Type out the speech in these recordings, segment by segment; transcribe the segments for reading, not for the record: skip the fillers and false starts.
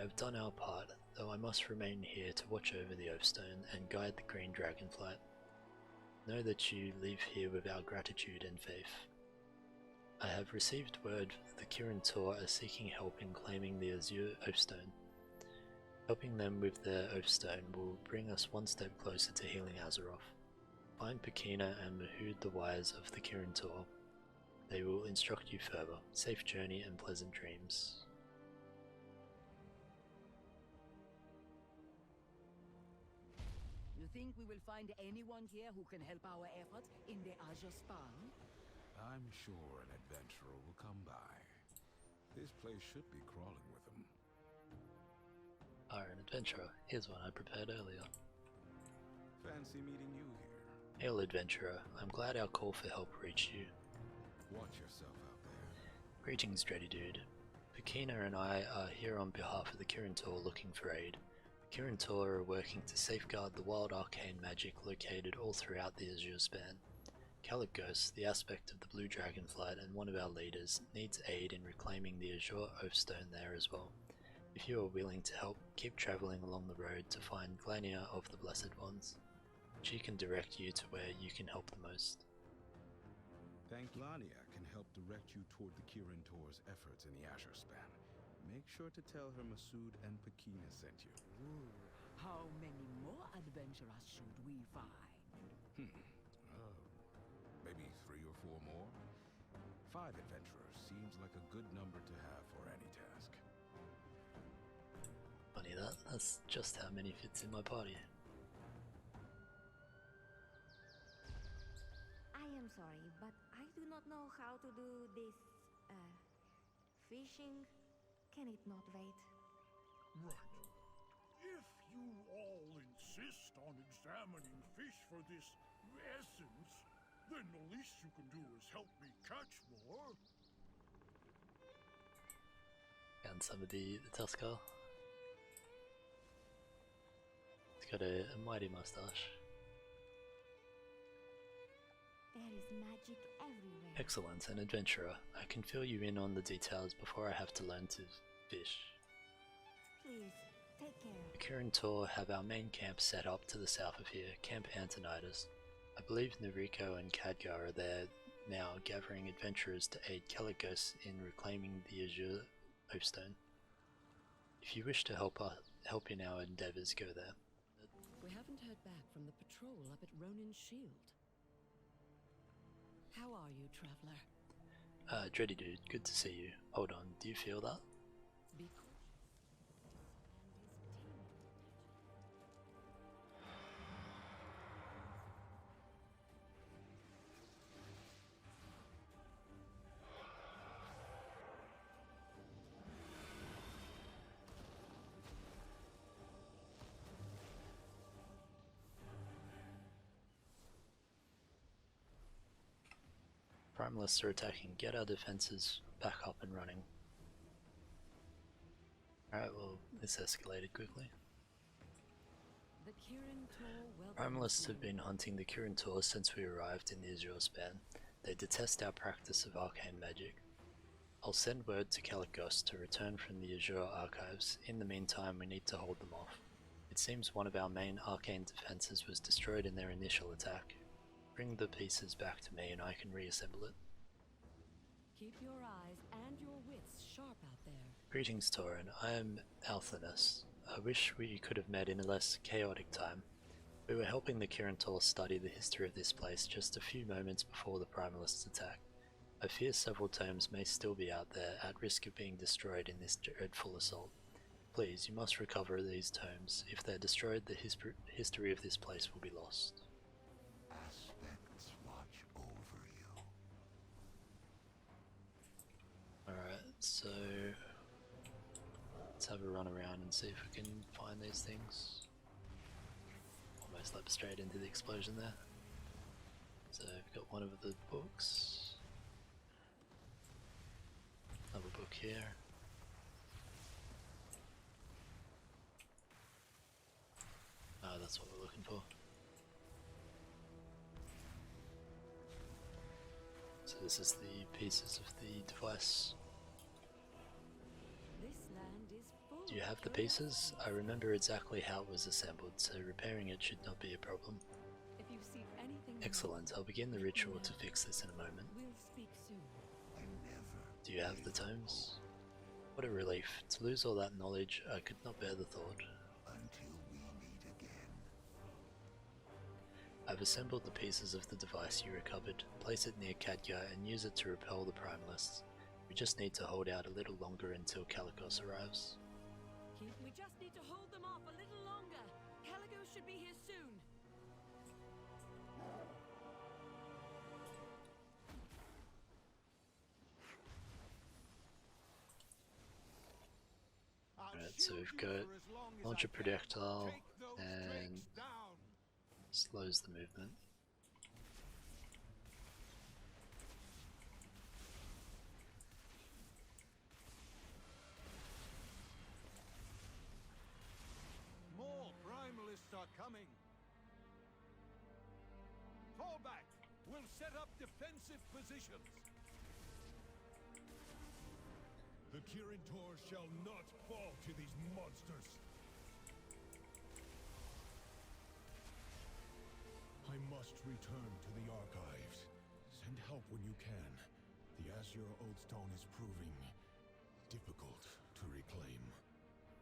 have done our part, though I must remain here to watch over the Oathstone and guide the green Dragonflight. Know that you leave here with our gratitude and faith. I have received word the Kirin Tor are seeking help in claiming the Azure Oathstone. Helping them with their Oathstone will bring us one step closer to healing Azeroth. Find Pakina and Mahud the Wise of the Kirin Tor. They will instruct you further. Safe journey and pleasant dreams. You think we will find anyone here who can help our efforts in the Azure Span? I'm sure an adventurer will come by. This place should be crawling with them. An adventurer. Here's one I prepared earlier. Fancy meeting you here. Hail adventurer, I'm glad our call for help reached you. Watch yourself out there. Greetings, Dready Dude. Pakina and I are here on behalf of the Kirin Tor looking for aid. The Kirin Tor are working to safeguard the wild arcane magic located all throughout the Azure Span. Kalecgos, the aspect of the blue Dragonflight and one of our leaders, needs aid in reclaiming the Azure Oathstone there as well. If you are willing to help, keep travelling along the road to find Glania of the Blessed Ones. She can direct you to where you can help the most. Thank Glania can help direct you toward the Kirin Tor's efforts in the Azure Span. Make sure to tell her Masood and Pakina sent you. Ooh, how many more adventurers should we find? Maybe 3 or 4 more? 5 adventurers seems like a good number to have for any task. Funny that's just how many fits in my party. I am sorry, but I do not know how to do this, fishing. Can it not wait? Right. If you all insist on examining fish for this essence, then the least you can do is help me catch more. And some of the Tuskar. He's got a mighty mustache. There is magic everywhere. Excellent, an adventurer. I can fill you in on the details before I have to learn to fish. Please, take care. The Kirin Tor have our main camp set up to the south of here, Camp Antonidas. I believe Noriko and Khadgar are there now, gathering adventurers to aid Kalecgos in reclaiming the Azure Oathstone. If you wish to help in our endeavours, go there. We haven't heard back from the patrol up at Ronin's Shield. How are you, traveller? Dready Dude, good to see you. Hold on, do you feel that? Be Primalists are attacking. Get our defenses back up and running. Alright, well, this escalated quickly. The Kirin Tor Primalists have been hunting the Kirin Tor since we arrived in the Azure Span. They detest our practice of arcane magic. I'll send word to Kalecgos to return from the Azure archives. In the meantime, we need to hold them off. It seems one of our main arcane defenses was destroyed in their initial attack. Bring the pieces back to me and I can reassemble it. Keep your eyes and your wits sharp out there. Greetings, Tauren. I am Antonidas. I wish we could have met in a less chaotic time. We were helping the Kirin Tor study the history of this place just a few moments before the Primalists' attack. I fear several tomes may still be out there, at risk of being destroyed in this dreadful assault. Please, you must recover these tomes. If they're destroyed, the history of this place will be lost. Aspects watch over you. Alright, so let's have a run around and see if we can find these things. Almost leapt straight into the explosion there. So we've got one of the books. Another book here. Ah, that's what we're looking for. So this is the pieces of the device. This land is full. Do you have the pieces? I remember exactly how it was assembled, so repairing it should not be a problem. If you see anything Excellent, I'll begin the ritual to fix this in a moment. we'll speak soon. Do you have the tomes? What a relief. To lose all that knowledge, I could not bear the thought. Until we meet again. I've assembled the pieces of the device you recovered, place it near Khadgar and use it to repel the primalists. We just need to hold out a little longer until Kalecgos arrives. We just need to hold them off a little longer. Kalecgos should be here soon. Alright, so we've got launch a projectile and slows the movement. More primalists are coming. Fall back. We'll set up defensive positions. The Kirintors shall not fall to these monsters. I must return to the archives. Send help when you can. The Azure Oathstone is proving difficult to reclaim.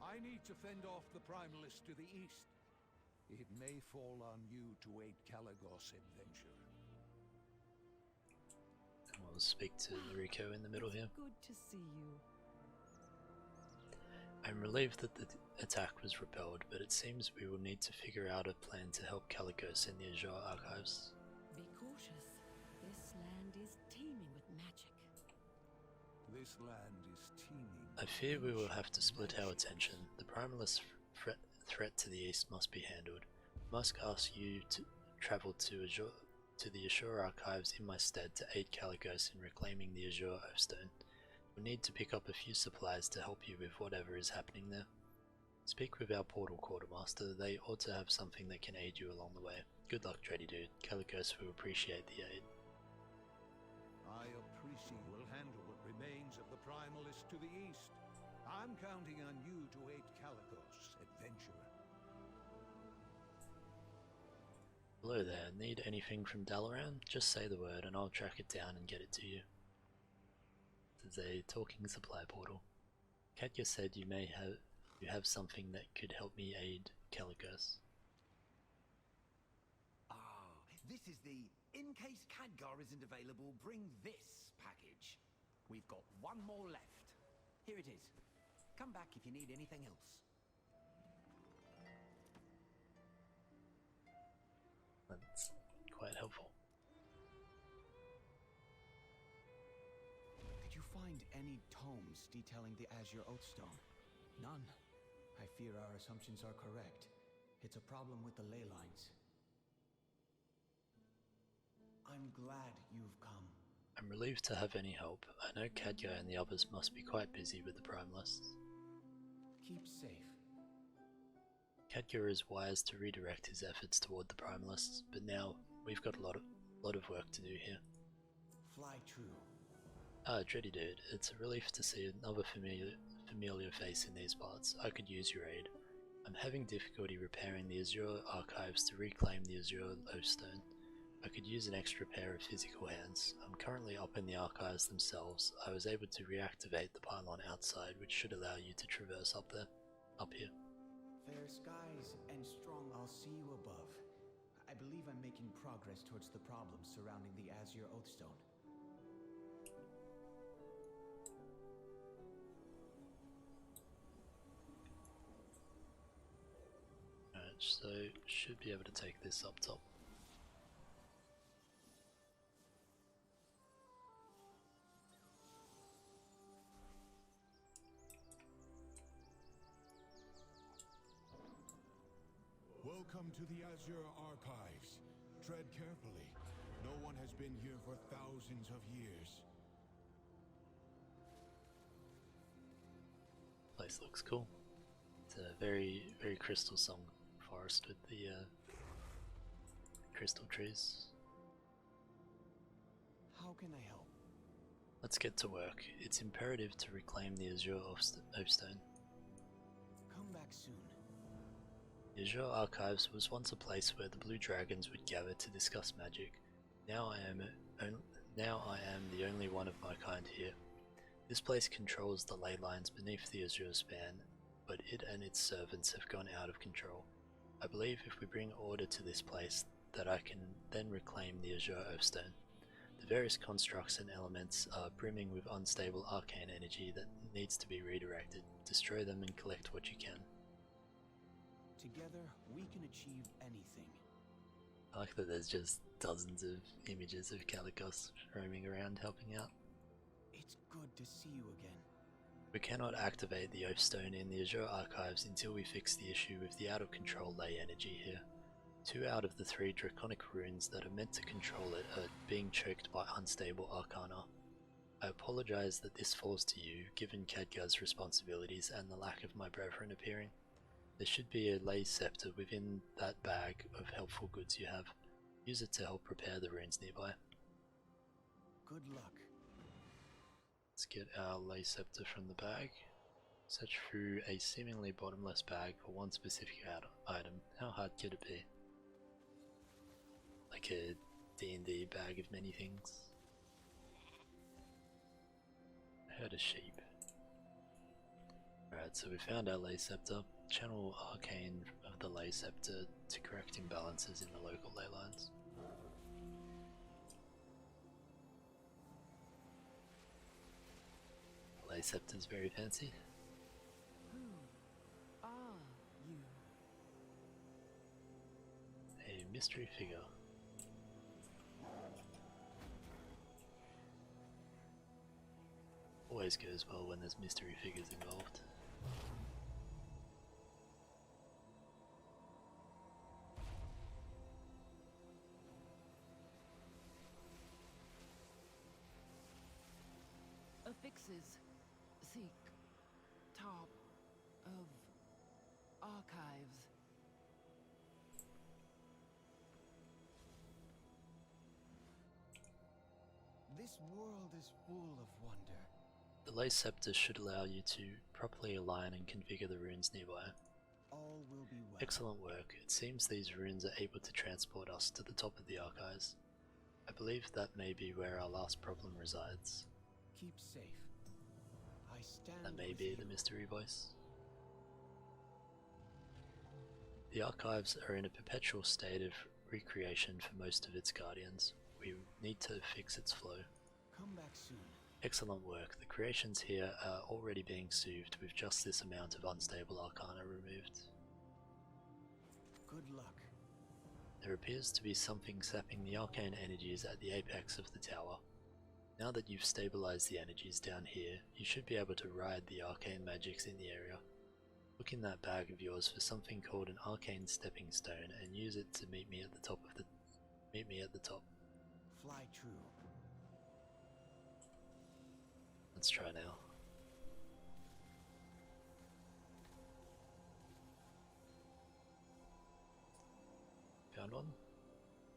I need to fend off the primalists to the east. It may fall on you to aid Kalecgos' adventure. And we'll speak to Rico in the middle here. Good to see you. I'm relieved that the attack was repelled, but it seems we will need to figure out a plan to help Kalecgos in the Azure archives. Be cautious. This land is teeming with magic. This land is teeming. I fear we will have to split our attention. The primalist threat to the east must be handled. I must ask you to travel to the Azure archives in my stead to aid Kalecgos in reclaiming the Azure Oathstone. We'll need to pick up a few supplies to help you with whatever is happening there. Speak with our portal quartermaster, they ought to have something that can aid you along the way. Good luck, Dreddy Dude. Kalecgos will appreciate the aid. I appreciate will handle what remains of the primalists to the east. I'm counting on you to aid Kalecgos' adventure. Hello there, need anything from Dalaran? Just say the word and I'll track it down and get it to you. This is a talking supply portal. Katya said you have something that could help me aid Kalecgos. Ah, this is the in case Khadgar isn't available, bring this package. We've got one more left. Here it is. Come back if you need anything else. That's quite helpful. Did you find any tomes detailing the Azure Oathstone? None. I fear our assumptions are correct. It's a problem with the ley lines. I'm glad you've come. I'm relieved to have any help. I know Khadgar and the others must be quite busy with the primalists. Keep safe. Khadgar is wise to redirect his efforts toward the primalists, but now we've got a lot of work to do here. Fly true. Ah, Dreddy Dude, it's a relief to see another familiar face in these parts. I could use your aid. I'm having difficulty repairing the Azure archives to reclaim the Azure Oathstone. I could use an extra pair of physical hands. I'm currently up in the archives themselves. I was able to reactivate the pylon outside, which should allow you to traverse up here. Fair skies and strong. I'll see you above. I believe I'm making progress towards the problems surrounding the Azure Oathstone. Alright, so should be able to take this up top. Welcome to the Azure Archives. Tread carefully. No one has been here for thousands of years. Place looks cool. It's a very crystal song forest with the crystal trees. How can I help? Let's get to work. It's imperative to reclaim the Azure Oathstone. soon. The Azure Archives was once a place where the Blue Dragons would gather to discuss magic. Now I am the only one of my kind here. This place controls the ley lines beneath the Azure Span, but it and its servants have gone out of control. I believe if we bring order to this place, that I can then reclaim the Azure Oathstone. The various constructs and elements are brimming with unstable arcane energy that needs to be redirected. Destroy them and collect what you can. Together, we can achieve anything. I like that there's just dozens of images of Kalecgos roaming around helping out. It's good to see you again. We cannot activate the Oathstone in the Azure Archives until we fix the issue with the out of control ley energy here. 2 out of the 3 draconic runes that are meant to control it are being choked by unstable arcana. I apologize that this falls to you, given Khadgar's responsibilities and the lack of my brethren appearing. There should be a ley scepter within that bag of helpful goods you have. Use it to help repair the runes nearby. Good luck. Let's get our ley scepter from the bag. Search through a seemingly bottomless bag for one specific item. How hard could it be? Like a D&D bag of many things. I heard a sheep. Alright, so we found our ley scepter. Channel Arcane of the ley scepter to correct imbalances in the local ley lines. Ley scepter's very fancy. Who are you? A mystery figure. Always goes well when there's mystery figures involved. Affixes. Seek. Top of archives. This world is full of wonder. The ley scepter should allow you to properly align and configure the runes nearby. All will be well. Excellent work. It seems these runes are able to transport us to the top of the archives. I believe that may be where our last problem resides. Keep safe. I stand That may with be you. the mystery voice. The archives are in a perpetual state of recreation for most of its guardians. We need to fix its flow. Come back soon. Excellent work. The creations here are already being soothed with just this amount of unstable arcana removed. Good luck. There appears to be something sapping the arcane energies at the apex of the tower. Now that you've stabilized the energies down here, you should be able to ride the arcane magics in the area. Look in that bag of yours for something called an arcane stepping stone and use it to meet me at the top. Fly true. Let's try now. Found one.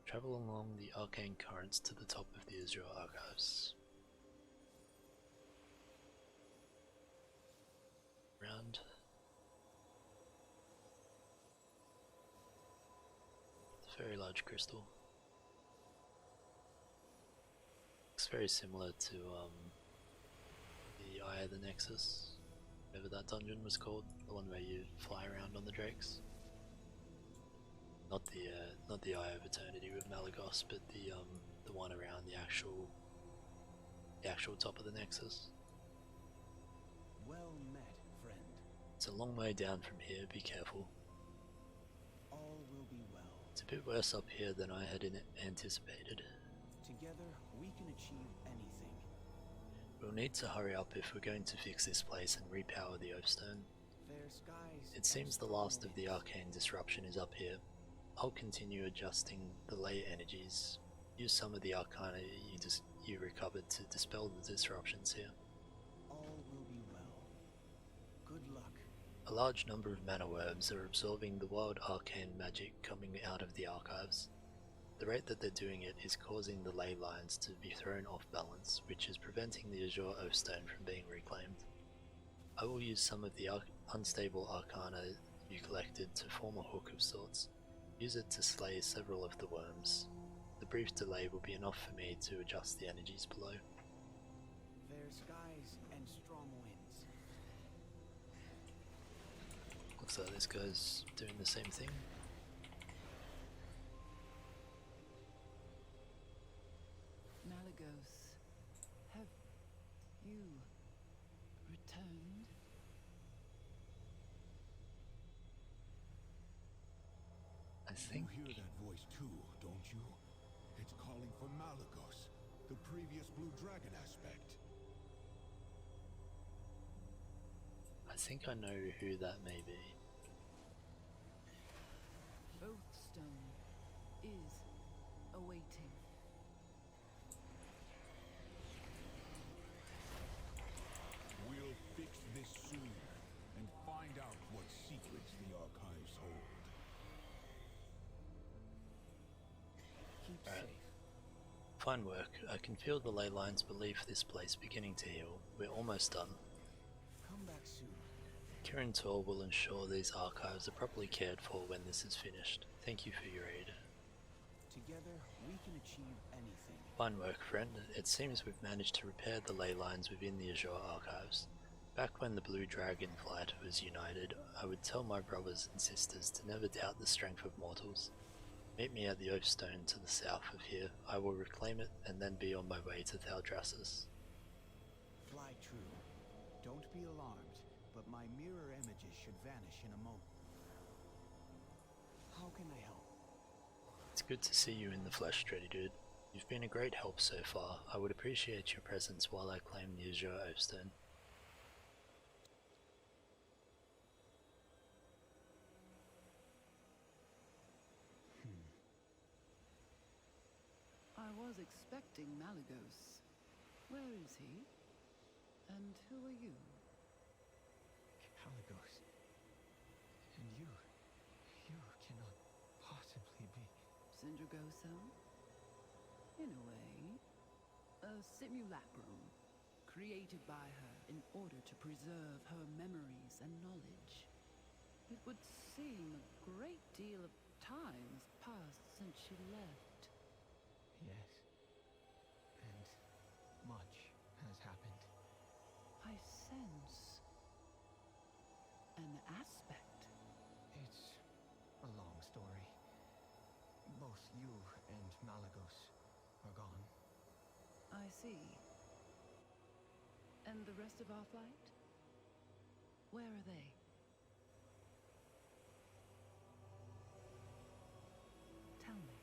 Travel along the arcane currents to the top of the Azure Archives. Round. It's a very large crystal. Looks very similar to the Eye of the Nexus, whatever that dungeon was called, the one where you fly around on the drakes. Not the Eye of Eternity with Kalecgos, but the one around the actual top of the Nexus. Well met, friend. It's a long way down from here, be careful. All will be well. It's a bit worse up here than I had anticipated. Together, we can achieve anything. We'll need to hurry up if we're going to fix this place and repower the Oathstone. Fair skies. It seems the last of the arcane disruption is up here. I'll continue adjusting the ley energies. Use some of the arcana you recovered to dispel the disruptions here. All will be well. Good luck. A large number of mana worms are absorbing the wild arcane magic coming out of the archives. The rate that they're doing it is causing the ley lines to be thrown off balance, which is preventing the Azure Oathstone from being reclaimed. I will use some of the unstable arcana you collected to form a hook of sorts. Use it to slay several of the worms. The brief delay will be enough for me to adjust the energies below. Fair skies and strong winds. Looks like this guy's doing the same thing. Kalecgos, have you returned? I think. You hear that voice too, don't you? It's calling for Kalecgos, the previous blue dragon aspect. I think I know who that may be. Oathstone is awaiting. We'll fix this soon and find out what secrets the archives hold. Keep Alright. safe. Fine work. I can feel the ley lines believe this place beginning to heal. We're almost done. Come back soon. Kirin Tor will ensure these archives are properly cared for when this is finished. Thank you for your aid. Together, we can achieve anything. Fine work, friend. It seems we've managed to repair the ley lines within the Azure archives. Back when the blue Dragonflight was united, I would tell my brothers and sisters to never doubt the strength of mortals. Meet me at the Oathstone to the south of here. I will reclaim it and then be on my way to Thaldraszus. Fly true. Don't be alarmed, but my mirror images should vanish in a moment. How can I help? It's good to see you in the flesh, Dreddy Dude. You've been a great help so far. I would appreciate your presence while I claim the Azure Oathstone. I was expecting Kalecgos. Where is he? And who are you? Kalecgos. And you cannot possibly be. Sindragoso? In a way, a simulacrum created by her in order to preserve her memories and knowledge. It would seem a great deal of time has passed since she left. Yes. And much has happened. I sense an aspect. It's a long story. Both you and Kalecgos are gone. I see. And the rest of our flight? Where are they? Tell me.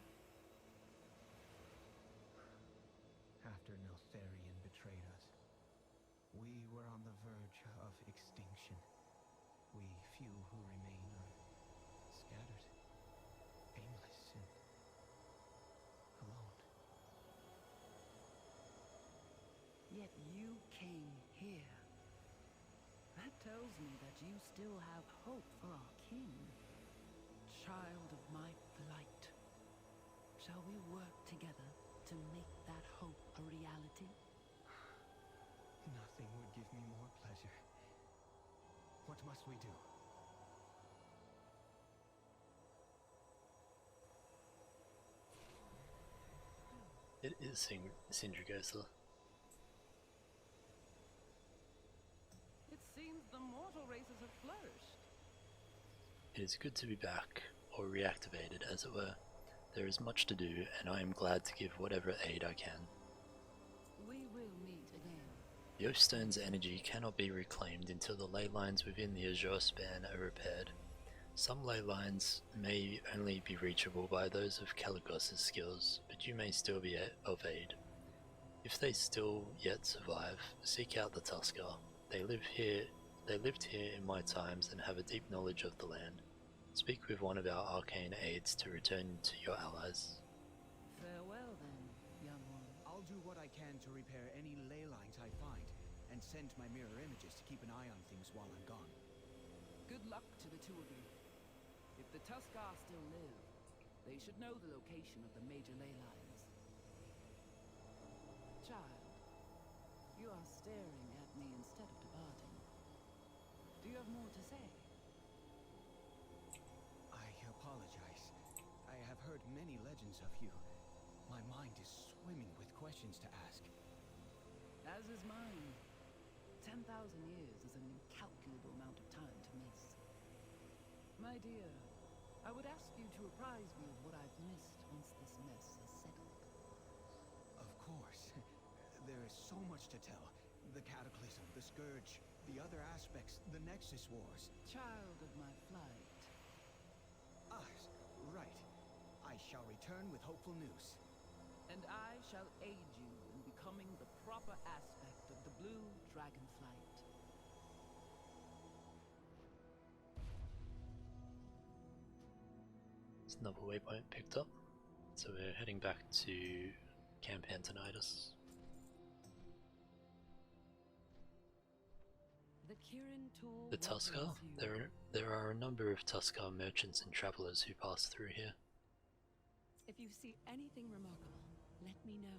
After Neltharion betrayed us, we were on the verge of extinction. We few who remain are scattered, aimless, and alone. Yet you came here. That tells me that you still have hope for our king. Child of my flight. Shall we work together to make that hope a reality? Nothing would give me more pleasure. What must we do? It is Sindragoso. It seems the mortal races have flourished. It is good to be back, or reactivated as it were. There is much to do, and I am glad to give whatever aid I can. We will meet again. The Oathstone's energy cannot be reclaimed until the ley lines within the Azure Span are repaired. Some ley lines may only be reachable by those of Kalecgos' skills, but you may still be of aid. If they still yet survive, seek out the Tuskar. They lived here in my times and have a deep knowledge of the land. Speak with one of our arcane aides to return to your allies. Farewell then, young one. I'll do what I can to repair any ley lines I find, and send my mirror images to keep an eye on things while I'm gone. Good luck to the two of you. If the Tuskar still live, they should know the location of the major ley lines. Child, you are staring at me instead of departing. Do you have more to say? many legends of you. My mind is swimming with questions to ask. As is mine. 10,000 years is an incalculable amount of time to miss. My dear, I would ask you to apprise me of what I've missed once this mess is settled. Of course. There is so much to tell. The Cataclysm, the Scourge, the other aspects, the Nexus Wars. Child of my flight. Ah, right. I shall return with hopeful news. And I shall aid you in becoming the proper aspect of the blue Dragonflight. It's another waypoint picked up. So we're heading back to Camp Antonidas. The Tuskar? There are a number of Tuskar merchants and travelers who pass through here. If you see anything remarkable, let me know.